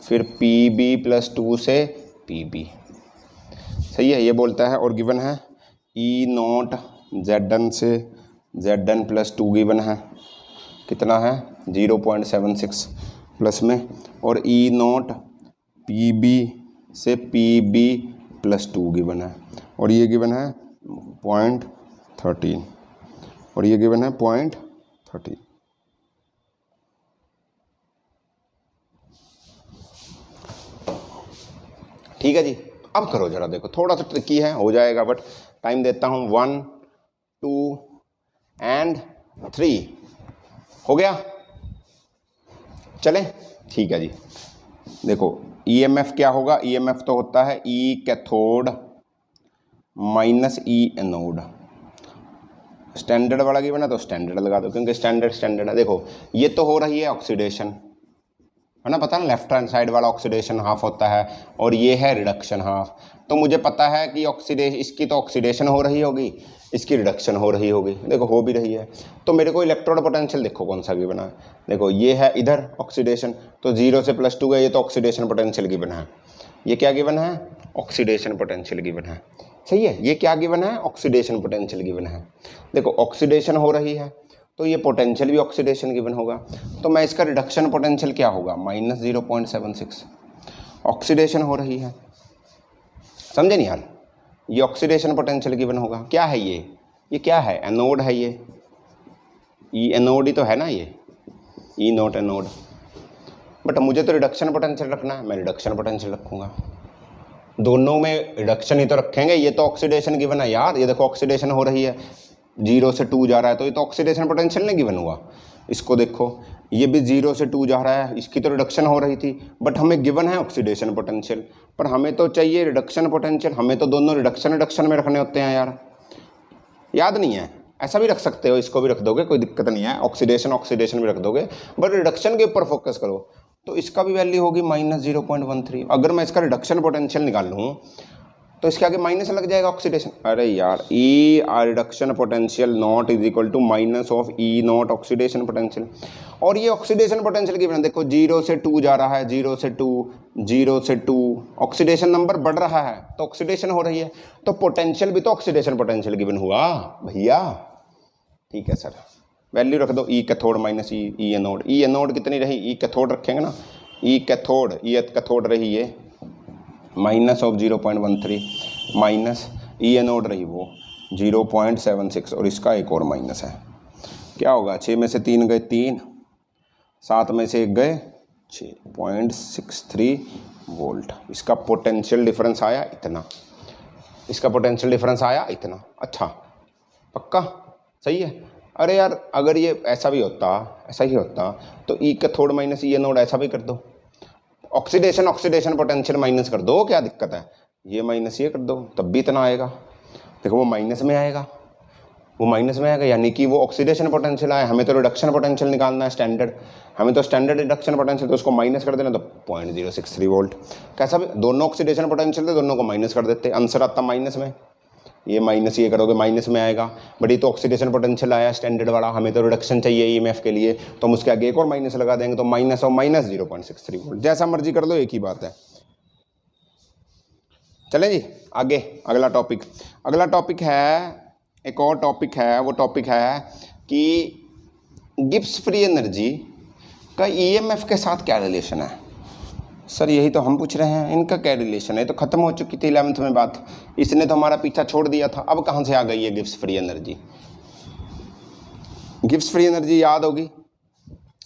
S1: फिर Pb+2 से Pb, सही है। ये बोलता है और गिवन है E0 Zn से Zn+2 गिवन है, कितना है 0.76 प्लस में, और E0 Pb से Pb+2 गिवन है, और ये गिवन है 0.13, और ये गिवन है 0.13। ठीक है जी। अब करो जरा, देखो थोड़ा सा ट्रिकी है, हो जाएगा, बट टाइम देता हूँ। 1 2 एंड 3 हो गया, चलें, ठीक है जी। देखो ईएमएफ क्या होगा, ईएमएफ तो होता है ई cathode minus E anode. Standard वाला गिवन है तो स्टैंडर्ड लगा दो, क्योंकि स्टैंडर्ड है। देखो ये तो हो रही है ऑक्सीडेशन, है ना, पता ना, लेफ्ट हैंड साइड वाला ऑक्सीडेशन हाफ होता है, और ये है रिडक्शन हाफ। तो मुझे पता है कि इसकी तो ऑक्सीडेशन हो रही होगी, इसकी रिडक्शन हो रही होगी। देखो हो भी रही है, तो मेरे को इलेक्ट्रोड पोटेंशियल देखो कौन सा गिवन है। देखो ये है इधर ऑक्सीडेशन, तो 0 से +2 का ये तो ऑक्सीडेशन पोटेंशियल गिवन है। ये क्या गिवन है, ऑक्सीडेशन पोटेंशियल गिवन है, सही है। ये क्या गिवन है, ऑक्सीडेशन पोटेंशियल गिवन है। देखो ऑक्सीडेशन हो रही है, तो ये पोटेंशियल भी ऑक्सीडेशन गिवन होगा, तो मैं इसका रिडक्शन पोटेंशियल क्या होगा, -0.76। ऑक्सीडेशन हो रही है, समझे नहीं यार, ये ऑक्सीडेशन पोटेंशियल गिवन होगा। क्या है ये क्या है, एनोड है ये, ई एनोड ही तो है ना ये, ई नॉट एनोड। बट मुझे तो रिडक्शन पोटेंशियल रखना है, मैं रिडक्शन पोटेंशियल रखूँगा। दोनों में रिडक्शन ही तो रखेंगे, ये तो ऑक्सीडेशन गिवन है यार। ये देखो ऑक्सीडेशन हो रही है, 0 से 2 जा रहा है, तो ये तो ऑक्सीडेशन पोटेंशियल नहीं गिवन हुआ। इसको देखो, ये भी 0 से 2 जा रहा है, इसकी तो रिडक्शन हो रही थी, बट हमें गिवन है ऑक्सीडेशन पोटेंशियल, पर हमें तो चाहिए रिडक्शन पोटेंशियल। हमें तो दोनों रिडक्शन में रखने होते हैं यार, याद नहीं है। ऐसा भी रख सकते हो, इसको भी रख दोगे, कोई दिक्कत नहीं है, ऑक्सीडेशन भी रख दोगे, बट रिडक्शन के ऊपर फोकस करो। तो इसका भी वैल्यू होगी -0.13। अगर मैं इसका रिडक्शन पोटेंशियल निकाल लूँ तो इसके आगे माइनस लग जाएगा ऑक्सीडेशन। अरे यार, E reduction potential naught is equal to minus of E naught oxidation potential. और ये ऑक्सीडेशन पोटेंशियल की बना, देखो 0 से 2 जा रहा है, 0 से 2 ऑक्सीडेशन नंबर बढ़ रहा है, तो ऑक्सीडेशन हो रही है, तो पोटेंशियल भी तो ऑक्सीडेशन पोटेंशियल गिवन हुआ भैया। ठीक है सर, वैल्यू रख दो, ई कैथोड माइनस ई एनोड। ई एनोड कितनी रही, ई कैथोड रखेंगे ना, ई कैथोड रही ये -0.13 माइनस ई एनोड रही वो 0.76, और इसका एक और माइनस है। क्या होगा, 6 में से 3 गए 3, 7 में से 1 गए 6.63 वोल्ट। इसका पोटेंशियल डिफरेंस आया इतना, इसका पोटेंशियल डिफरेंस आया इतना। अच्छा पक्का सही है। अरे यार, अगर ये ऐसा ही होता तो ई कैथोड माइनस ई एनोड ऐसा भी कर दो, ऑक्सीडेशन पोटेंशियल माइनस कर दो, क्या दिक्कत है, ये माइनस ये कर दो, तब भी इतना आएगा। देखो वो माइनस में आएगा, यानी कि वो ऑक्सीडेशन पोटेंशियल आया। हमें तो रिडक्शन पोटेंशियल निकालना है, स्टैंडर्ड रिडक्शन पोटेंशियल, तो उसको माइनस कर देना, तो 0.063 वोल्ट। कैसा भी, दोनों ऑक्सीडेशन पोटेंशियल थे, दोनों को माइनस कर देते, आंसर आता माइनस में। ये माइनस ये करोगे माइनस में आएगा, बट ये तो ऑक्सीडेशन पोटेंशियल आया स्टैंडर्ड वाला, हमें तो रिडक्शन चाहिए ईएमएफ के लिए, तो हम उसके आगे एक और माइनस लगा देंगे, तो माइनस और माइनस 0.63 वोल्ट। जैसा मर्जी कर लो, एक ही बात है। चलें जी आगे, अगला टॉपिक है, एक और टॉपिक है, वो टॉपिक है कि गिब्स फ्री एनर्जी का ईएमएफ के साथ क्या रिलेशन है। सर यही तो हम पूछ रहे हैं, इनका क्या रिलेशन है? तो खत्म हो चुकी थी 11th में बात, इसने तो हमारा पीछा छोड़ दिया था। अब कहाँ से आ गई है Gibbs free energy? Gibbs free energy याद होगी?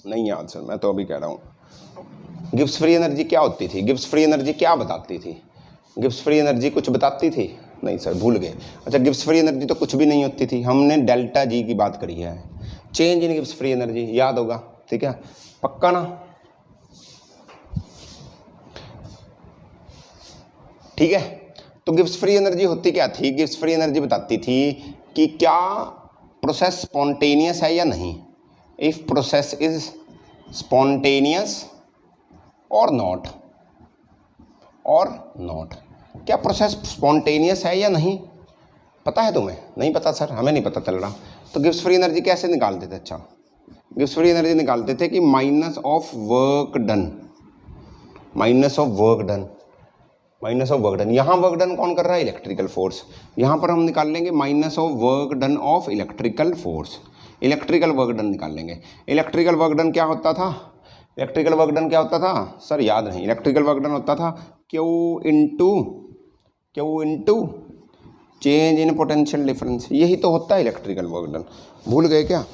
S1: नहीं याद सर, मैं तो अभी कह रहा हूँ। गिब्स फ्री एनर्जी क्या होती थी? गिब्स फ्री एनर्जी क्या बताती थी? गिब्स फ्री एनर्जी कुछ बताती थी? नहीं सर, भूल गए। अच्छा, गिब्स फ्री एनर्जी तो कुछ भी नहीं होती थी, हमने डेल्टा जी की बात करी है। Change in Gibbs free energy याद होगा, ठीक है, पक्का ना? ठीक है, तो गिब्स फ्री एनर्जी होती क्या थी? गिब्स फ्री एनर्जी बताती थी कि क्या प्रोसेस स्पॉन्टेनियस है या नहीं। इफ प्रोसेस इज स्पॉन्टेनियस और नॉट, क्या प्रोसेस स्पॉन्टेनियस है या नहीं? पता है तुम्हें? नहीं पता सर, हमें नहीं पता चल रहा। तो गिब्स फ्री एनर्जी कैसे निकालते थे? अच्छा, गिब्स फ्री एनर्जी निकालते थे कि minus of work done, minus of work done, minus of work done. यहाँ वर्क डन कौन कर रहा है? Electrical force. यहाँ पर हम निकाल लेंगे minus of work done of electrical force, electrical work done निकाल लेंगे। इलेक्ट्रिकल वर्क डन क्या होता था? इलेक्ट्रिकल वर्क डन क्या होता था सर? याद नहीं। इलेक्ट्रिकल वर्क डन होता था Q into change in potential difference. यही तो होता है इलेक्ट्रिकल वर्क डन, भूल गए क्या?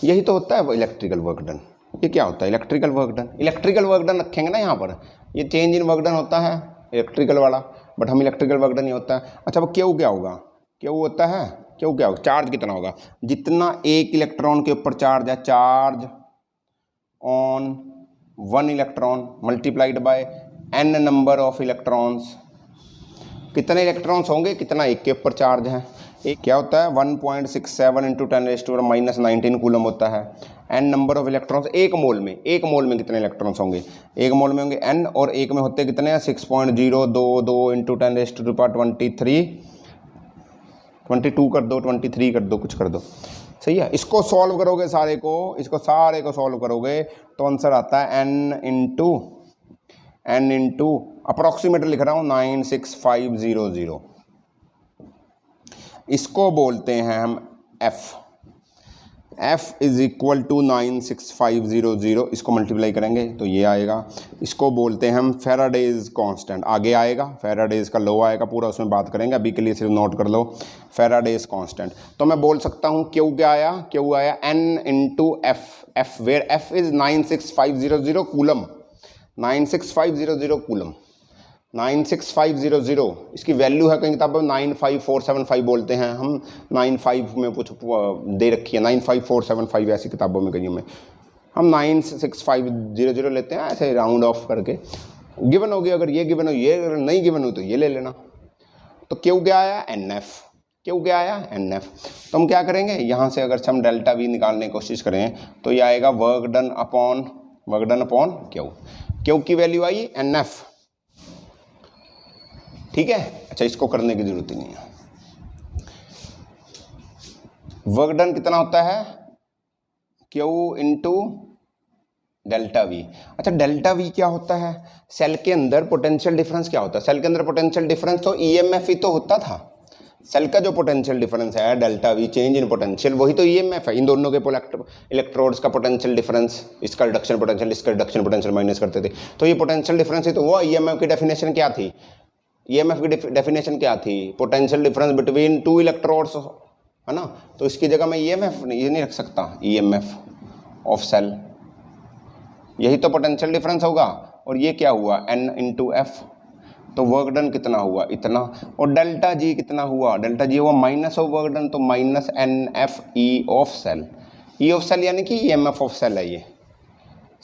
S1: यही तो होता है इलेक्ट्रिकल वर्क डन। ये क्या होता है electrical work done? Electrical work done रखेंगे ना यहाँ पर, ये चेंज इन वर्क डन होता है इलेक्ट्रिकल वाला, बट हम इलेक्ट्रिकल वर्क डन ही होता है। अच्छा, वो Q क्या होगा? Q होता है, Q क्या होगा? चार्ज कितना होगा? जितना एक इलेक्ट्रॉन के ऊपर चार्ज है, charge on 1 electron multiplied by n number of electrons. कितने इलेक्ट्रॉन्स होंगे? कितना एक के ऊपर चार्ज है? एक क्या होता है? 1.67 इंटू 10⁻⁻19 कूलम होता है। n नंबर ऑफ इलेक्ट्रॉन्स एक मोल में, एक मोल में कितने इलेक्ट्रॉन्स होंगे? एक मोल में होंगे n, और एक में होते कितने हैं? 6.022 इंटू 10⁻23, 22 कर दो, 23 कर दो, कुछ कर दो, सही है। इसको सॉल्व करोगे सारे को, इसको सारे को सॉल्व करोगे तो आंसर आता है n इंटू अप्रॉक्सीमेट लिख रहा हूँ 96500। इसको बोलते हैं हम f इज इक्वल टू 96500। इसको मल्टीप्लाई करेंगे तो ये आएगा। इसको बोलते हैं हम फैराडेज कांस्टेंट। आगे आएगा फैराडेज का लॉ आएगा पूरा, उसमें बात करेंगे, अभी के लिए सिर्फ नोट कर लो फैराडेज कांस्टेंट। तो मैं बोल सकता हूँ Q क्या आया? Q आया n into f, where f is 96500 coulomb, 96500 coulomb, 96500। इसकी वैल्यू है कहीं किताब में 95475 बोलते हैं हम, 95 में कुछ दे रखी है, 95475 ऐसी किताबों में कहीं में हम 96500 लेते हैं ऐसे राउंड ऑफ करके। गिवन होगी, अगर ये गिवन हो, ये अगर नहीं गिवन हो तो ये ले लेना। तो Q क्या आया? NF। Q क्या आया? NF। तो हम क्या करेंगे, यहाँ से अगर हम डेल्टा V निकालने की कोशिश करें तो ये आएगा work done upon Q। Q की वैल्यू आई NF, ठीक है। अच्छा, इसको करने की जरूरत ही नहीं है। वर्क डन कितना होता है? Q into delta V। अच्छा, डेल्टा V क्या होता है? सेल के अंदर पोटेंशियल डिफरेंस क्या होता है? सेल के अंदर पोटेंशियल डिफरेंस तो EMF ही तो होता था। सेल का जो पोटेंशियल डिफरेंस है delta V, change in potential, वही तो EMF है। इन दोनों के इलेक्ट्रोड्स का पोटेंशियल डिफरेंस, इसका रिडक्शन पोटेंशियल, इसका रिडक्शन पोटेंशियल माइनस करते थे, तो ये पोटेंशियल डिफरेंस है। तो वो EMF की डेफिनेशन क्या थी? EMF की डेफिनेशन क्या थी? Potential difference between two electrodes, है ना। तो इसकी जगह मैं EMF ये नहीं रख सकता, EMF ऑफ सेल, यही तो पोटेंशियल डिफरेंस होगा। और ये क्या हुआ? N into F। तो वर्क डन कितना हुआ? इतना। और डेल्टा G कितना हुआ? डेल्टा G हुआ माइनस ऑफ वर्क डन, तो minus NF E of cell. E of cell यानी कि EMF ऑफ सेल है ये,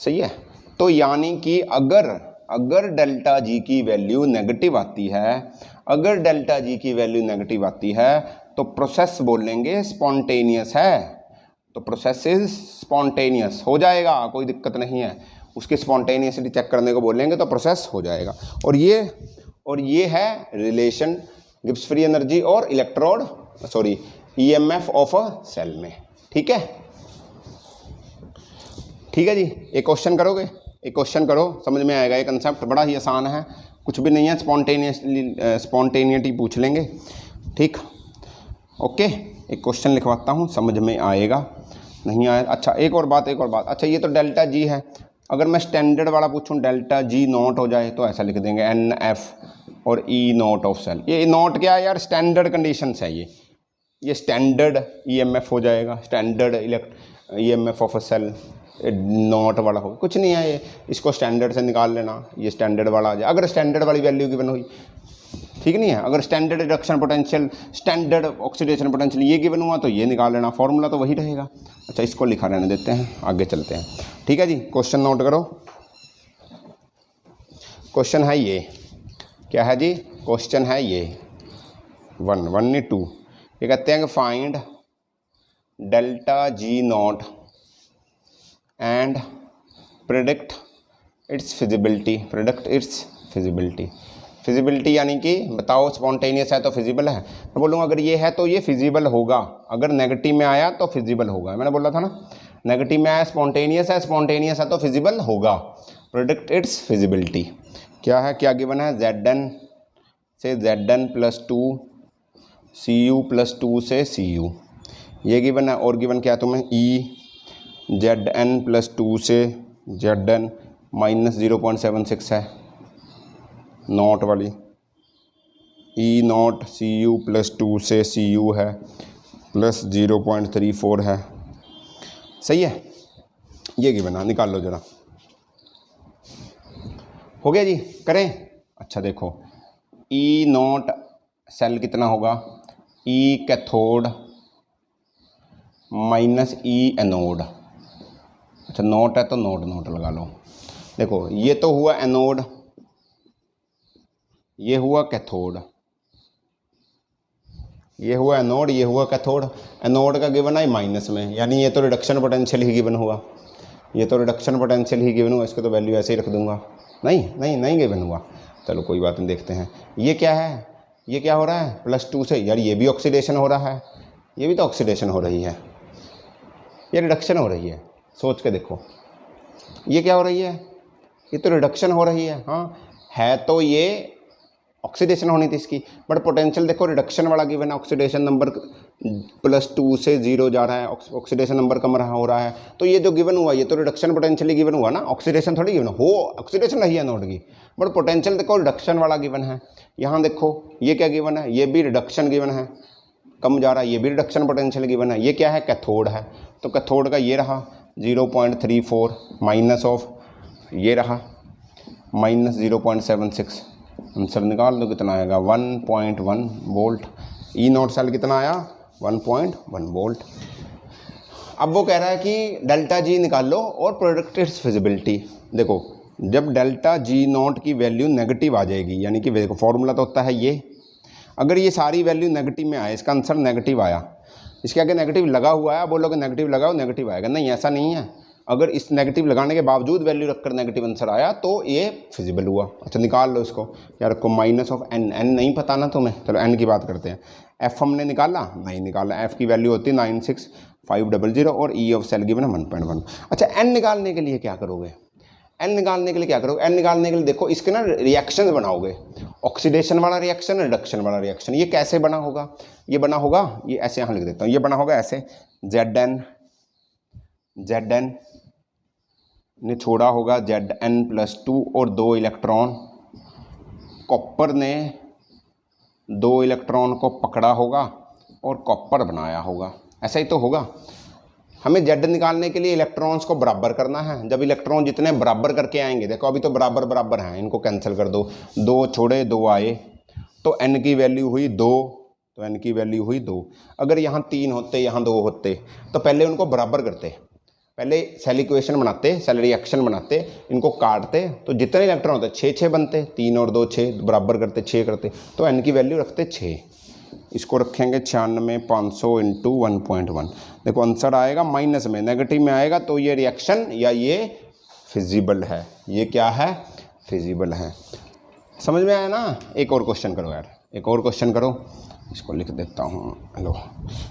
S1: सही है। तो यानी कि अगर डेल्टा G की वैल्यू नेगेटिव आती है, अगर डेल्टा G की वैल्यू नेगेटिव आती है तो प्रोसेस बोलेंगे स्पॉन्टेनियस है। तो प्रोसेस इज स्पॉन्टेनियस हो जाएगा, कोई दिक्कत नहीं है। उसकी स्पॉन्टेनियसली चेक करने को बोलेंगे तो प्रोसेस हो जाएगा। और ये है रिलेशन गिब्स फ्री एनर्जी और EMF ऑफ अ सेल में, ठीक है। ठीक है जी, एक क्वेश्चन करोगे? एक क्वेश्चन करो, समझ में आएगा। ये कंसेप्ट बड़ा ही आसान है, कुछ भी नहीं है, स्पॉन्टेनियटी पूछ लेंगे, ठीक। ओके, एक क्वेश्चन लिखवाता हूँ, समझ में आएगा, नहीं आया। अच्छा, एक और बात। अच्छा, ये तो डेल्टा G है, अगर मैं स्टैंडर्ड वाला पूछूं डेल्टा जी नॉट हो जाए तो ऐसा लिख देंगे एन एफ और ई नॉट ऑफ सेल। ये नॉट क्या है यार, स्टैंडर्ड कंडीशंस है ये स्टैंडर्ड ईएमएफ हो जाएगा, standard EMF of a cell nought वाला हो, कुछ नहीं है ये, इसको स्टैंडर्ड से निकाल लेना, ये स्टैंडर्ड वाला आ जाए अगर स्टैंडर्ड वाली वैल्यू गिवन हुई, ठीक नहीं है। अगर standard reduction potential, standard oxidation potential ये गिवन हुआ तो ये निकाल लेना, फॉर्मूला तो वही रहेगा। अच्छा इसको लिखा रहने देते हैं, आगे चलते हैं, ठीक है जी। क्वेश्चन नोट करो, क्वेश्चन है ये, क्या है जी, क्वेश्चन है ये 1 ये कहते हैं कि find delta G not and predict it's feasibility, feasibility यानी कि बताओ स्पॉन्टेनियस है तो फिजिबल है। मैं बोलूँगा अगर ये है तो ये फिजिबल होगा, अगर नेगेटिव में आया तो फिजिबल होगा, मैंने बोला था ना, नेगेटिव में आया स्पॉन्टेनियस है तो फिजिबल होगा। प्रेडिक्ट इट्स फिजिबिलिटी क्या है, क्या गिवन है, Zn से Zn प्लस 2 Cu प्लस 2 से Cu ये गिवन है, और गिवन क्या तुम्हें E Zn प्लस 2 से Zn माइनस 0.76 है नॉट वाली, ई नॉट Cu प्लस 2 से Cu है प्लस 0.34 है, सही है, ये गिवन है, निकाल लो जरा, हो गया जी, करें। अच्छा देखो ई नॉट सेल कितना होगा, ई कैथोड माइनस ई एनोड, अच्छा नोट है तो नोट लगा लो। देखो ये तो हुआ एनोड, ये हुआ कैथोड, ये हुआ एनोड, ये हुआ कैथोड। एनोड का गिवन है माइनस में, यानी ये तो रिडक्शन पोटेंशियल ही गिवन हुआ, ये तो रिडक्शन पोटेंशियल ही गिवन हुआ, इसको तो वैल्यू ऐसे ही रख दूंगा, नहीं गिवन हुआ, चलो कोई बात नहीं, देखते हैं ये क्या है, ये क्या हो रहा है प्लस 2 से, यार ये भी ऑक्सीडेशन हो रहा है, ये भी तो ऑक्सीडेशन हो रही है, ये रिडक्शन हो रही है, सोच के देखो ये क्या हो रही है, ये तो रिडक्शन हो रही है, हाँ है तो ये ऑक्सीडेशन होनी थी इसकी, बट पोटेंशियल देखो रिडक्शन वाला गिवन है, ऑक्सीडेशन नंबर प्लस 2 से 0 जा रहा है, ऑक्सीडेशन नंबर कम रहा हो रहा है, तो ये जो गिवन हुआ ये तो रिडक्शन पोटेंशियल गिवन हुआ ना, ऑक्सीडेशन थोड़ी गिवन हो, ऑक्सीडेशन रही है नोड की, बट पोटेंशियल देखो रिडक्शन वाला गिवन है। यहाँ देखो ये क्या गिवन है, ये भी रिडक्शन गिवन है, कम जा रहा है, ये भी रिडक्शन पोटेंशियल गिवन है, ये क्या है कैथोड है, तो कैथोड का ये रहा 0.34 माइनस ऑफ ये रहा माइनस 0.76, आंसर निकाल दो कितना आएगा 1.1 वोल्ट। ई नॉट सेल कितना आया 1.1 वोल्ट। अब वो कह रहा है कि डेल्टा जी निकाल लो और प्रेडिक्ट इट्स फिजिबिलिटी। देखो जब डेल्टा जी नॉट की वैल्यू नेगेटिव आ जाएगी, यानी कि देखो फॉर्मूला तो होता है ये, अगर ये सारी वैल्यू नेगेटिव में आए, इसका आंसर नेगेटिव आया, इसके आगे नेगेटिव लगा हुआ है, बोलोगे नेगेटिव लगाओ नेगेटिव आएगा, नहीं ऐसा नहीं है, अगर इस नेगेटिव लगाने के बावजूद वैल्यू रखकर नेगेटिव आंसर आया तो ये फिजिबल हुआ। अच्छा निकाल लो इसको, यार को माइनस ऑफ एन, एन नहीं पता ना तुम्हें, चलो एन की बात करते हैं। एफ हमने निकाला, नहीं निकाला, एफ की वैल्यू होती है 96500 और ई ऑफ सेल गिवन है 1.1। अच्छा एन निकालने के लिए क्या करोगे, एन निकालने के लिए क्या करोगे, एन निकालने के लिए देखो इसके ना रिएक्शन बनाओगे, ऑक्सीडेशन वाला रिएक्शन, रिडक्शन वाला रिएक्शन। ये कैसे बना होगा, ये बना होगा, ये ऐसे यहाँ लिख देता हूँ, ये बना होगा ऐसे, Zn ने छोड़ा होगा Zn+2 और 2 इलेक्ट्रॉन, कॉपर ने 2 इलेक्ट्रॉन को पकड़ा होगा और कॉपर बनाया होगा, ऐसा ही तो होगा। हमें Z निकालने के लिए इलेक्ट्रॉन्स को बराबर करना है, जब इलेक्ट्रॉन जितने बराबर करके आएंगे, देखो अभी तो बराबर बराबर हैं, इनको कैंसिल कर दो, 2 छोड़े 2 आए, तो n की वैल्यू हुई 2, तो n की वैल्यू हुई 2। अगर यहाँ 3 होते यहाँ 2 होते तो पहले उनको बराबर करते, पहले सेल इक्वेशन बनाते, सेल रिएक्शन बनाते, इनको काटते, तो जितने इलेक्ट्रॉन होते 6 बनते, 3 और 2 6, बराबर करते 6 करते, तो n की वैल्यू रखते 6, इसको रखेंगे 96,500 इंटू 1.1। देखो आंसर आएगा माइनस में, नेगेटिव में आएगा तो ये रिएक्शन या ये फिजिबल है, ये क्या है फिजिबल है। समझ में आया ना। एक और क्वेश्चन करो यार, एक और क्वेश्चन करो, इसको लिख देता हूँ, हेलो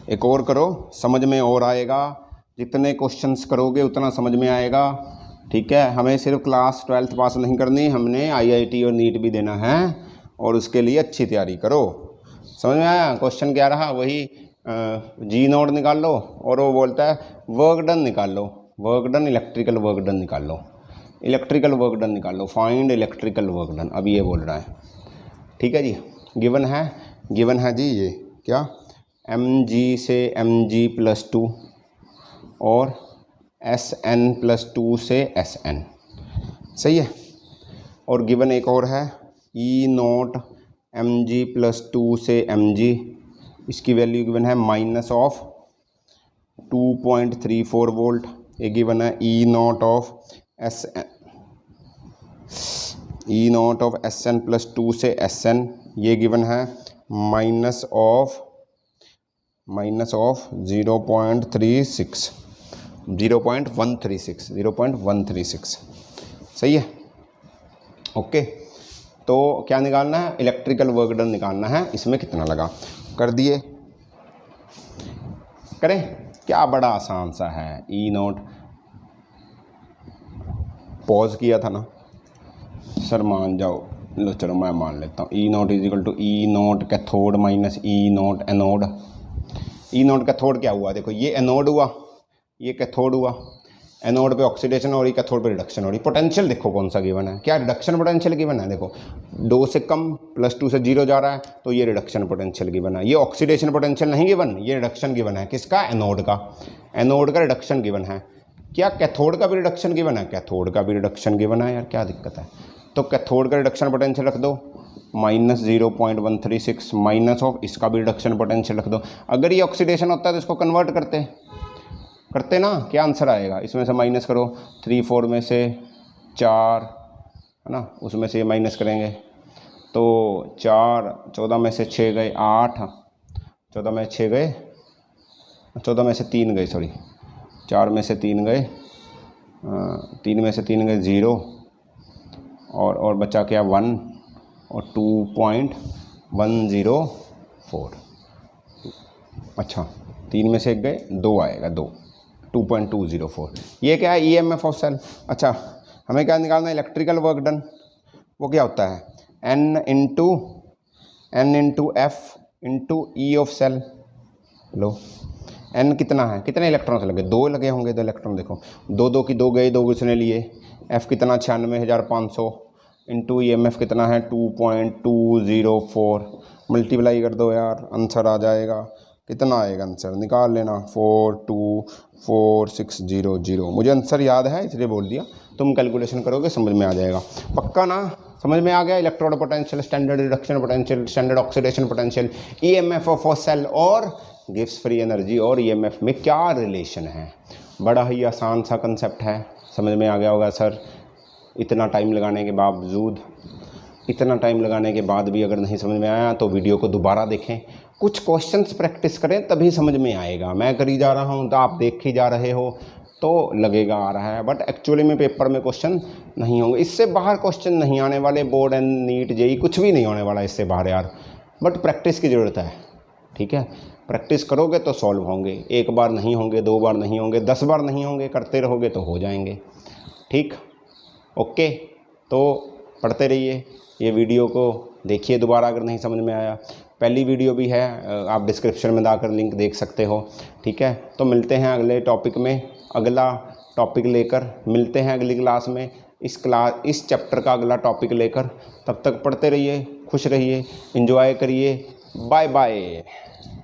S1: एक और करो, समझ में और आएगा, जितने क्वेश्चंस करोगे उतना समझ में आएगा, ठीक है। हमें सिर्फ क्लास 12th पास नहीं करनी, हमने IIT और नीट भी देना है, और उसके लिए अच्छी तैयारी करो। समझ में आया। क्वेश्चन क्या रहा, वही जी नोड निकाल लो, और वो बोलता है वर्क डन निकाल लो, work done electrical work done निकाल लो, इलेक्ट्रिकल वर्क डन निकाल लो, फाइंड इलेक्ट्रिकल वर्क डन, अब ये बोल रहा है। ठीक है जी, गिवन है जी ये क्या, mg से mg+2 और Sn+2 से Sn, सही है। और गिवन एक और है E0 mg+2 से mg, इसकी वैल्यू गिवन है -2.34 वोल्ट। ये गिवन है E0 ऑफ Sn+2 से Sn, ये गिवन है माइनस ऑफ 0.136, सही है। ओके, तो क्या निकालना है, इलेक्ट्रिकल वर्क डन निकालना है, इसमें कितना लगा, कर दिए, करें क्या, बड़ा आसान सा है। E0 पॉज किया था ना सर, मान जाओ, लो चलो मैं मान लेता हूँ। E0 = E0 cathode minus E0 anode. E0 cathode क्या हुआ, देखो ये एनोड हुआ, ये कैथोड हुआ, एनोड पे ऑक्सीडेशन हो रही, कैथोड पे रिडक्शन हो रही। पोटेंशियल देखो कौन सा गिवन है, क्या रिडक्शन पोटेंशियल गिवन है, देखो 2 से कम +2 से 0 जा रहा है तो ये रिडक्शन पोटेंशियल गिवन है। ये ऑक्सीडेशन पोटेंशियल नहीं गिवन, ये रिडक्शन गिवन है, किसका, एनोड का। एनोड का रिडक्शन गिवन है। क्या कैथोड का भी रिडक्शन गिवन है, कैथोड का भी रिडक्शन गिवन है यार, क्या दिक्कत है। तो कैथोड का रिडक्शन पोटेंशियल रख दो -0.136 माइनस ऑफ इसका भी रिडक्शन पोटेंशियल रख दो। अगर ये ऑक्सीडेशन होता है तो इसको कन्वर्ट करते ना, क्या आंसर आएगा, इसमें से माइनस करो, 3 4 में से 4 है ना, उसमें से ये माइनस करेंगे तो 4, 14 में से 6 गए 8, 14 में 6 गए, 14 में से 3 गए, सॉरी 4 में से 3 गए, 3 में से 3 गए 0, और बचा क्या 1 और 2.104। अच्छा 3 में से 1 गए, 2 आएगा, 2.204। ये क्या है, EMF ऑफ सेल। अच्छा हमें क्या निकालना है, इलेक्ट्रिकल वर्क डन। वो क्या होता है, N into F into E of cell. लो N कितना है, कितने इलेक्ट्रॉन्स लगे, 2 लगे होंगे, 2 इलेक्ट्रॉन, देखो 2 2 की 2 गए, 2 उसने लिए। F कितना 96,500 इंटू EMF कितना है 2.204, मल्टीप्लाई कर दो यार, आंसर आ जाएगा। कितना आएगा आंसर, निकाल लेना, 42460। मुझे आंसर याद है इसलिए बोल दिया, तुम कैलकुलेशन करोगे समझ में आ जाएगा, पक्का ना, समझ में आ गया। Electrode potential, standard reduction potential, standard oxidation potential, EMF of cell और गिव्स फ्री एनर्जी और EMF में क्या रिलेशन है। बड़ा ही आसान सा कंसेप्ट है, समझ में आ गया होगा सर। इतना टाइम लगाने के बाद भी अगर नहीं समझ में आया तो वीडियो को दोबारा देखें, कुछ क्वेश्चंस प्रैक्टिस करें, तभी समझ में आएगा। मैं करी जा रहा हूँ तो आप देख ही जा रहे हो तो लगेगा आ रहा है, बट एक्चुअली में पेपर में क्वेश्चन नहीं होंगे, इससे बाहर क्वेश्चन नहीं आने वाले। बोर्ड एंड नीट जेई कुछ भी नहीं होने वाला इससे बाहर यार, बट प्रैक्टिस की ज़रूरत है। ठीक है, प्रैक्टिस करोगे तो सॉल्व होंगे, 1 बार नहीं होंगे, 2 बार नहीं होंगे, 10 बार नहीं होंगे, करते रहोगे तो हो जाएंगे। ठीक, ओके, तो पढ़ते रहिए, ये वीडियो को देखिए दोबारा अगर नहीं समझ में आया। पहली वीडियो भी है, आप डिस्क्रिप्शन में जाकर लिंक देख सकते हो। ठीक है, तो मिलते हैं अगले टॉपिक में, अगला टॉपिक लेकर मिलते हैं अगली क्लास में, इस चैप्टर का अगला टॉपिक लेकर। तब तक पढ़ते रहिए, खुश रहिए, एंजॉय करिए, बाय बाय।